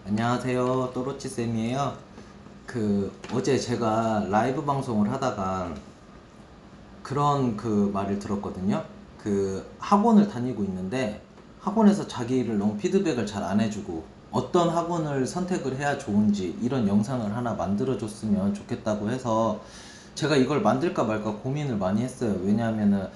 안녕하세요. 또로치쌤이에요. 어제 제가 라이브 방송을 하다가 그런 말을 들었거든요. 학원을 다니고 있는데 학원에서 자기를 너무 피드백을 잘 안 해주고 어떤 학원을 선택을 해야 좋은지 이런 영상을 하나 만들어줬으면 좋겠다고 해서 제가 이걸 만들까 말까 고민을 많이 했어요. 왜냐하면은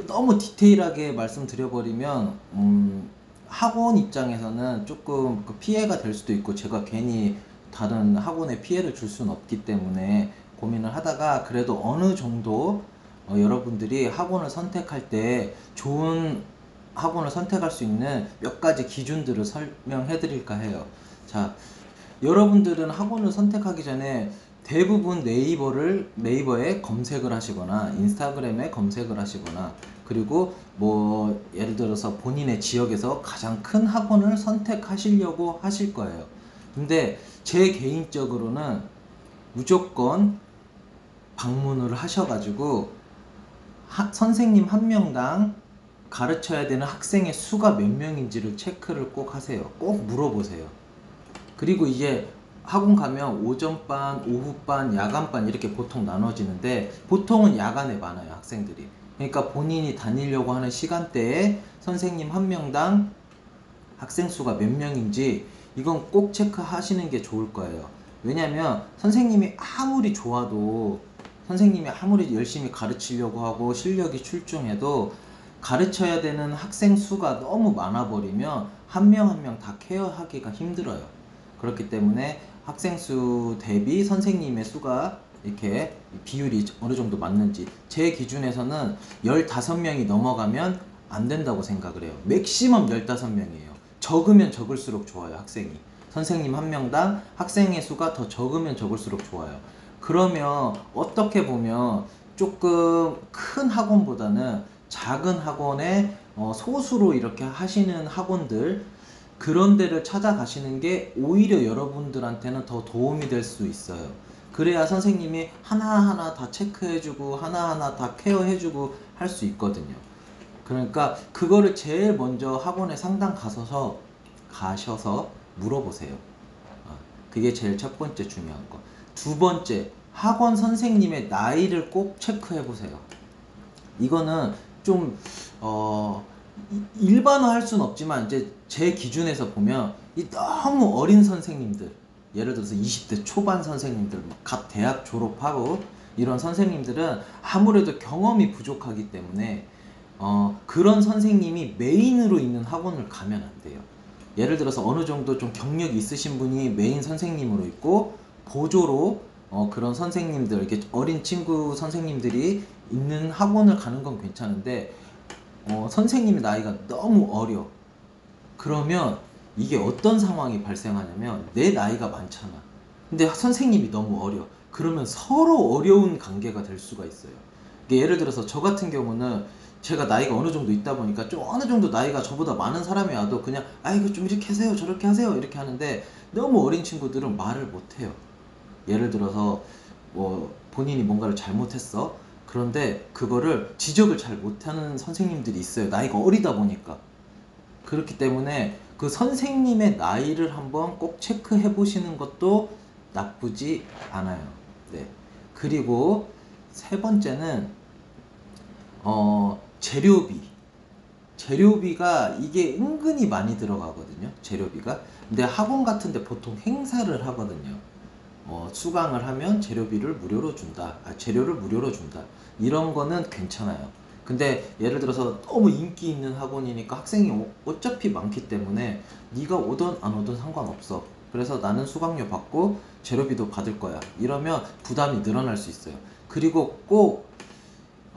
너무 디테일하게 말씀드려버리면 학원 입장에서는 조금 피해가 될 수도 있고 제가 괜히 다른 학원에 피해를 줄 수는 없기 때문에 고민을 하다가 그래도 어느 정도 여러분들이 학원을 선택할 때 좋은 학원을 선택할 수 있는 몇 가지 기준들을 설명해 드릴까 해요. 자, 여러분들은 학원을 선택하기 전에 대부분 네이버에 검색을 하시거나 인스타그램에 검색을 하시거나 그리고 뭐 예를 들어서 본인의 지역에서 가장 큰 학원을 선택하시려고 하실 거예요. 근데 제 개인적으로는 무조건 방문을 하셔가지고 선생님 한 명당 가르쳐야 되는 학생의 수가 몇 명인지를 체크를 꼭 하세요. 꼭 물어보세요. 그리고 이제 학원 가면 오전반, 오후반, 야간반 이렇게 보통 나눠지는데 보통은 야간에 많아요, 학생들이. 그러니까 본인이 다니려고 하는 시간대에 선생님 한 명당 학생 수가 몇 명인지 이건 꼭 체크하시는 게 좋을 거예요. 왜냐면 선생님이 아무리 열심히 가르치려고 하고 실력이 출중해도 가르쳐야 되는 학생 수가 너무 많아 버리면 한 명 한 명 다 케어하기가 힘들어요. 그렇기 때문에 학생 수 대비 선생님의 수가 이렇게 비율이 어느 정도 맞는지 제 기준에서는 15명이 넘어가면 안 된다고 생각을 해요. 맥시멈 15명이에요. 적으면 적을수록 좋아요, 학생이. 선생님 한 명당 학생의 수가 더 적으면 적을수록 좋아요. 그러면 어떻게 보면 조금 큰 학원보다는 작은 학원에 소수로 이렇게 하시는 학원들 그런 데를 찾아가시는 게 오히려 여러분들한테는 더 도움이 될 수 있어요. 그래야 선생님이 하나하나 다 체크해주고 하나하나 다 케어해주고 할 수 있거든요. 그러니까 그거를 제일 먼저 학원에 상담 가셔서 물어보세요. 그게 제일 첫 번째 중요한 거. 두 번째, 학원 선생님의 나이를 꼭 체크해 보세요. 이거는 좀 일반화할 수는 없지만 이제 제 기준에서 보면 이 너무 어린 선생님들, 예를 들어서 20대 초반 선생님들, 갓 대학 졸업하고 이런 선생님들은 아무래도 경험이 부족하기 때문에 그런 선생님이 메인으로 있는 학원을 가면 안 돼요. 예를 들어서 어느 정도 좀 경력이 있으신 분이 메인 선생님으로 있고 보조로 그런 선생님들, 이렇게 어린 친구 선생님들이 있는 학원을 가는 건 괜찮은데 선생님의 나이가 너무 어려. 그러면 이게 어떤 상황이 발생하냐면 내 나이가 많잖아. 근데 선생님이 너무 어려. 그러면 서로 어려운 관계가 될 수가 있어요. 이게 예를 들어서 저 같은 경우는 제가 나이가 어느 정도 있다 보니까 좀 어느 정도 나이가 저보다 많은 사람이 와도 그냥 이거 좀 이렇게 하세요 저렇게 하세요 이렇게 하는데 너무 어린 친구들은 말을 못해요. 예를 들어서 뭐 본인이 뭔가를 잘못했어. 그런데 그거를 지적을 잘 못하는 선생님들이 있어요. 나이가 어리다 보니까. 그렇기 때문에 그 선생님의 나이를 한번 꼭 체크해 보시는 것도 나쁘지 않아요. 네. 그리고 세 번째는 재료비. 재료비가 이게 은근히 많이 들어가거든요. 재료비가. 근데 학원 같은데 보통 행사를 하거든요. 수강을 하면 재료비를 무료로 준다. 재료를 무료로 준다. 이런 거는 괜찮아요. 근데 예를 들어서 너무 인기 있는 학원이니까 학생이 어차피 많기 때문에 네가 오든 안 오든 상관없어. 그래서 나는 수강료 받고 재료비도 받을 거야. 이러면 부담이 늘어날 수 있어요. 그리고 꼭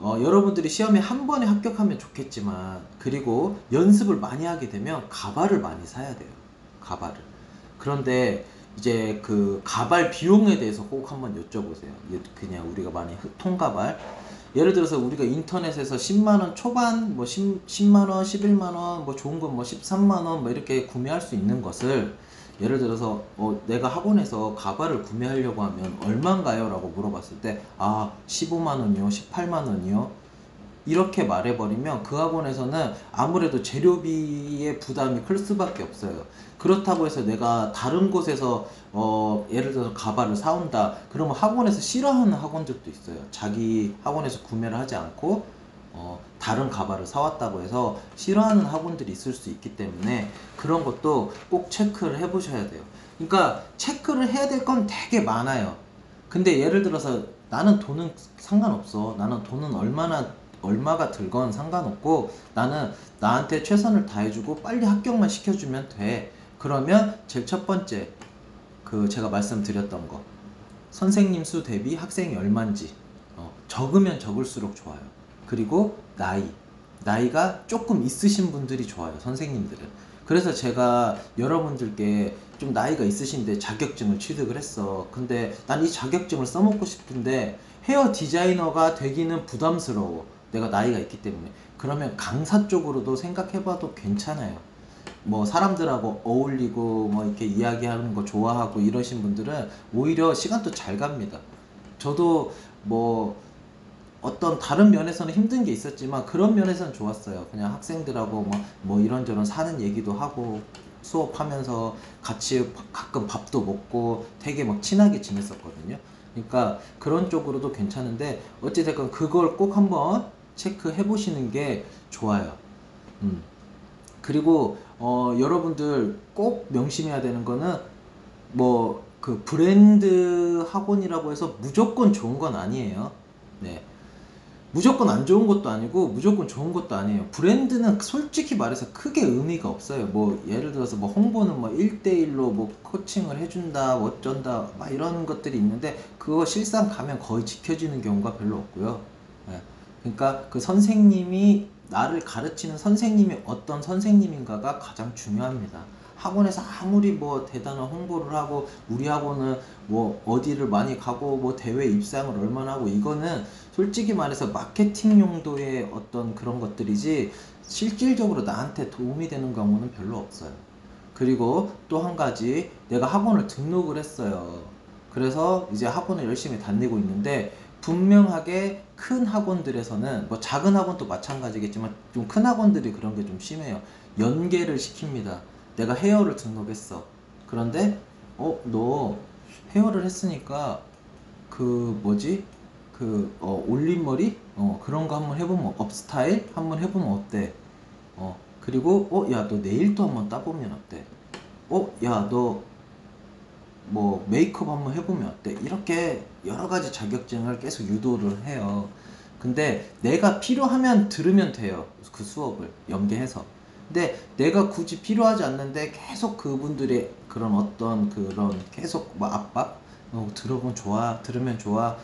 여러분들이 시험에 한 번에 합격하면 좋겠지만 그리고 연습을 많이 하게 되면 가발을 많이 사야 돼요. 가발을. 그런데 이제 그 가발 비용에 대해서 꼭 한번 여쭤보세요. 그냥 우리가 많이 통가발. 예를 들어서 우리가 인터넷에서 10만원 초반, 뭐 10만원, 11만원, 뭐 좋은 건 뭐 13만원, 뭐 이렇게 구매할 수 있는 것을 예를 들어서 내가 학원에서 가발을 구매하려고 하면 얼마인가요? 라고 물어봤을 때 15만원이요, 18만원이요. 이렇게 말해버리면 그 학원에서는 아무래도 재료비의 부담이 클 수밖에 없어요. 그렇다고 해서 내가 다른 곳에서 예를 들어서 가발을 사온다 그러면 학원에서 싫어하는 학원들도 있어요. 자기 학원에서 구매를 하지 않고 다른 가발을 사왔다고 해서 싫어하는 학원들이 있을 수 있기 때문에 그런 것도 꼭 체크를 해 보셔야 돼요. 그러니까 체크를 해야 될 건 되게 많아요. 근데 예를 들어서 나는 돈은 상관없어. 나는 돈은 얼마가 들건 상관없고 나는 나한테 최선을 다해주고 빨리 합격만 시켜주면 돼. 그러면 제일 첫 번째 그 제가 말씀드렸던 거 선생님 수 대비 학생이 얼만지 적으면 적을수록 좋아요. 그리고 나이가 조금 있으신 분들이 좋아요. 선생님들은. 그래서 제가 여러분들께 좀 나이가 있으신데 자격증을 취득을 했어. 근데 난 이 자격증을 써먹고 싶은데 헤어 디자이너가 되기는 부담스러워. 내가 나이가 있기 때문에. 그러면 강사 쪽으로도 생각해봐도 괜찮아요. 뭐 사람들하고 어울리고 뭐 이렇게 이야기하는 거 좋아하고 이러신 분들은 오히려 시간도 잘 갑니다. 저도 뭐 어떤 다른 면에서는 힘든 게 있었지만 그런 면에서는 좋았어요. 그냥 학생들하고 뭐 이런저런 사는 얘기도 하고 수업하면서 같이 가끔 밥도 먹고 되게 막 친하게 지냈었거든요. 그러니까 그런 쪽으로도 괜찮은데 어찌됐건 그걸 꼭 한번 체크해 보시는 게 좋아요. 음. 그리고 여러분들 꼭 명심해야 되는 거는 뭐 그 브랜드 학원이라고 해서 무조건 좋은 건 아니에요. 네. 무조건 안 좋은 것도 아니고 무조건 좋은 것도 아니에요. 브랜드는 솔직히 말해서 크게 의미가 없어요. 뭐 예를 들어서 뭐 홍보는 뭐 1대1로 뭐 코칭을 해준다 뭐 어쩐다 막 이런 것들이 있는데 그거 실상 가면 거의 지켜지는 경우가 별로 없고요. 예. 그러니까 그 선생님이 나를 가르치는 선생님이 어떤 선생님인가가 가장 중요합니다. 학원에서 아무리 뭐 대단한 홍보를 하고 우리 학원은 뭐 어디를 많이 가고 뭐 대회 입상을 얼마나 하고 이거는 솔직히 말해서 마케팅 용도의 어떤 그런 것들이지 실질적으로 나한테 도움이 되는 경우는 별로 없어요. 그리고 또 한 가지 내가 학원을 등록을 했어요. 그래서 이제 학원을 열심히 다니고 있는데 분명하게 큰 학원들에서는 뭐 작은 학원도 마찬가지겠지만 좀 큰 학원들이 그런 게 좀 심해요. 연계를 시킵니다. 내가 헤어를 등록했어. 그런데 너 헤어를 했으니까 그 뭐지? 올림머리? 그런 거 한번 해보면 업스타일 한번 해보면 어때? 그리고 야 너 네일도 한번 따보면 어때? 야 너 뭐 메이크업 한번 해보면 어때? 이렇게 여러 가지 자격증을 계속 유도를 해요. 근데 내가 필요하면 들으면 돼요. 그 수업을 연계해서. 근데 내가 굳이 필요하지 않는데 계속 그분들의 그런 어떤 그런 계속 뭐 압박? 들어보면 좋아, 들으면 좋아,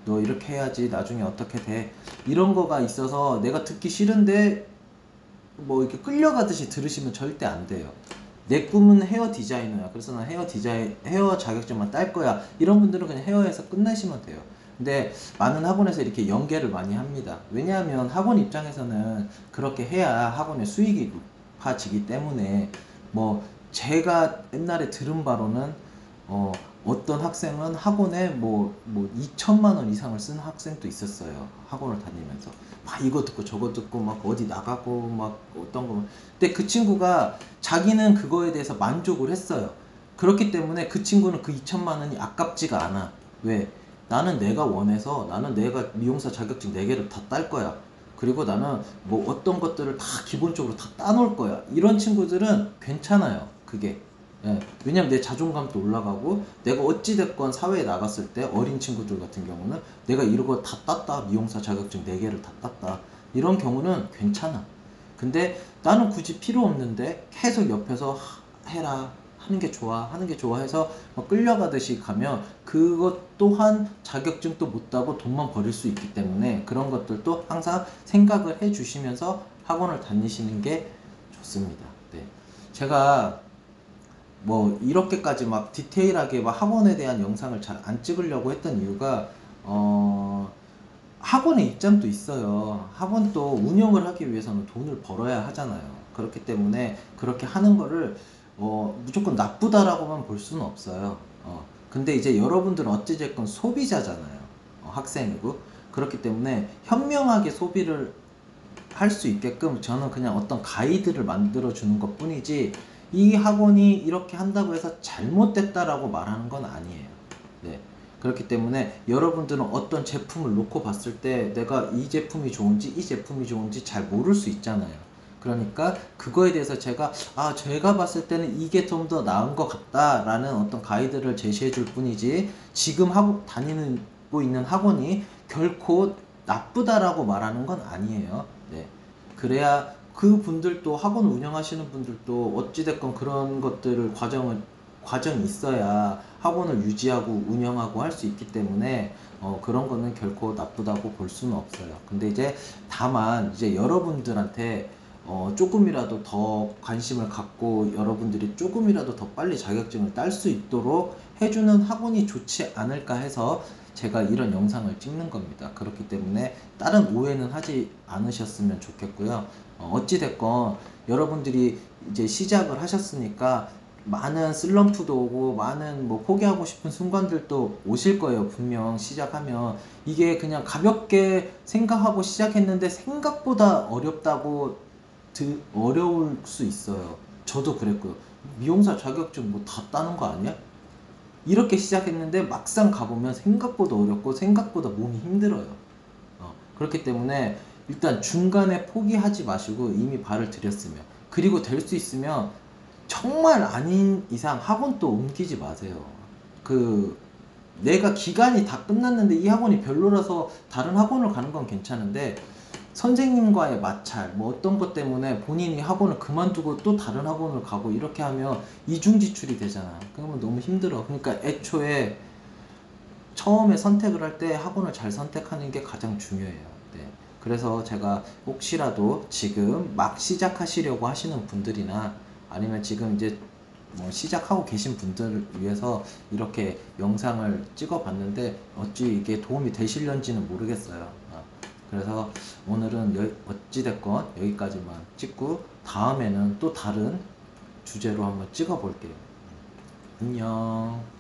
너 이렇게 해야지 나중에 어떻게 돼? 이런 거가 있어서 내가 듣기 싫은데 뭐 이렇게 끌려가듯이 들으시면 절대 안 돼요. 내 꿈은 헤어 디자이너야. 그래서 난 헤어 자격증만 딸 거야. 이런 분들은 그냥 헤어에서 끝내시면 돼요. 근데 많은 학원에서 이렇게 연계를 많이 합니다. 왜냐하면 학원 입장에서는 그렇게 해야 학원의 수익이 높아지기 때문에 뭐 제가 옛날에 들은 바로는 어떤 학생은 학원에 뭐 2천만 원 이상을 쓴 학생도 있었어요. 학원을 다니면서 막 이거 듣고 저거 듣고 막 어디 나가고 막 어떤 거. 근데 그 친구가 자기는 그거에 대해서 만족을 했어요. 그렇기 때문에 그 친구는 그 2천만 원이 아깝지가 않아. 왜? 나는 내가 원해서 나는 내가 미용사 자격증 4개를 다 딸 거야. 그리고 나는 뭐 어떤 것들을 다 기본적으로 다 따놓을 거야. 이런 친구들은 괜찮아요. 그게. 예, 왜냐면 내 자존감도 올라가고 내가 어찌됐건 사회에 나갔을 때 어린 친구들 같은 경우는 내가 이러고 다 땄다. 미용사 자격증 4개를 다 땄다. 이런 경우는 괜찮아. 근데 나는 굳이 필요 없는데 계속 옆에서 해라. 하는 게 좋아. 하는 게 좋아 해서 막 끌려가듯이 가면 그것 또한 자격증도 못 따고 돈만 버릴 수 있기 때문에 그런 것들도 항상 생각을 해 주시면서 학원을 다니시는 게 좋습니다. 네. 제가 뭐 이렇게까지 막 디테일하게 막 학원에 대한 영상을 잘 안 찍으려고 했던 이유가 학원의 입장도 있어요. 학원도 운영을 하기 위해서는 돈을 벌어야 하잖아요. 그렇기 때문에 그렇게 하는 거를 무조건 나쁘다라고만 볼 수는 없어요. 근데 이제 여러분들은 어찌됐건 소비자잖아요. 학생이고. 그렇기 때문에 현명하게 소비를 할 수 있게끔 저는 그냥 어떤 가이드를 만들어 주는 것 뿐이지, 이 학원이 이렇게 한다고 해서 잘못됐다라고 말하는 건 아니에요. 네. 그렇기 때문에 여러분들은 어떤 제품을 놓고 봤을 때 내가 이 제품이 좋은지 이 제품이 좋은지 잘 모를 수 있잖아요. 그러니까 그거에 대해서 제가 봤을 때는 이게 좀 더 나은 것 같다 라는 어떤 가이드를 제시해 줄 뿐이지, 지금 다니고 있는 학원이 결코 나쁘다라고 말하는 건 아니에요. 네. 그래야 그 분들도, 학원 운영하시는 분들도 어찌됐건 그런 것들을 과정이 있어야 학원을 유지하고 운영하고 할 수 있기 때문에 그런 거는 결코 나쁘다고 볼 수는 없어요. 근데 이제 다만 이제 여러분들한테 조금이라도 더 관심을 갖고 여러분들이 조금이라도 더 빨리 자격증을 딸 수 있도록 해주는 학원이 좋지 않을까 해서 제가 이런 영상을 찍는 겁니다. 그렇기 때문에 다른 오해는 하지 않으셨으면 좋겠고요. 어찌됐건 여러분들이 이제 시작을 하셨으니까 많은 슬럼프도 오고 많은 뭐 포기하고 싶은 순간들도 오실 거예요. 분명 시작하면 이게 그냥 가볍게 생각하고 시작했는데 생각보다 어려울 수 있어요. 저도 그랬고요. 미용사 자격증 뭐 다 따는 거 아니야? 이렇게 시작했는데 막상 가보면 생각보다 어렵고 생각보다 몸이 힘들어요. 그렇기 때문에 일단 중간에 포기하지 마시고 이미 발을 들였으면, 그리고 될 수 있으면 정말 아닌 이상 학원 또 옮기지 마세요. 내가 기간이 다 끝났는데 이 학원이 별로라서 다른 학원을 가는 건 괜찮은데, 선생님과의 마찰, 뭐 어떤 것 때문에 본인이 학원을 그만두고 또 다른 학원을 가고 이렇게 하면 이중지출이 되잖아. 그러면 너무 힘들어. 그러니까 애초에 처음에 선택을 할 때 학원을 잘 선택하는 게 가장 중요해요. 네. 그래서 제가 혹시라도 지금 막 시작하시려고 하시는 분들이나 아니면 지금 이제 뭐 시작하고 계신 분들을 위해서 이렇게 영상을 찍어 봤는데 어찌 이게 도움이 되실런지는 모르겠어요. 그래서 오늘은 어찌됐건 여기까지만 찍고 다음에는 또 다른 주제로 한번 찍어 볼게요. 안녕.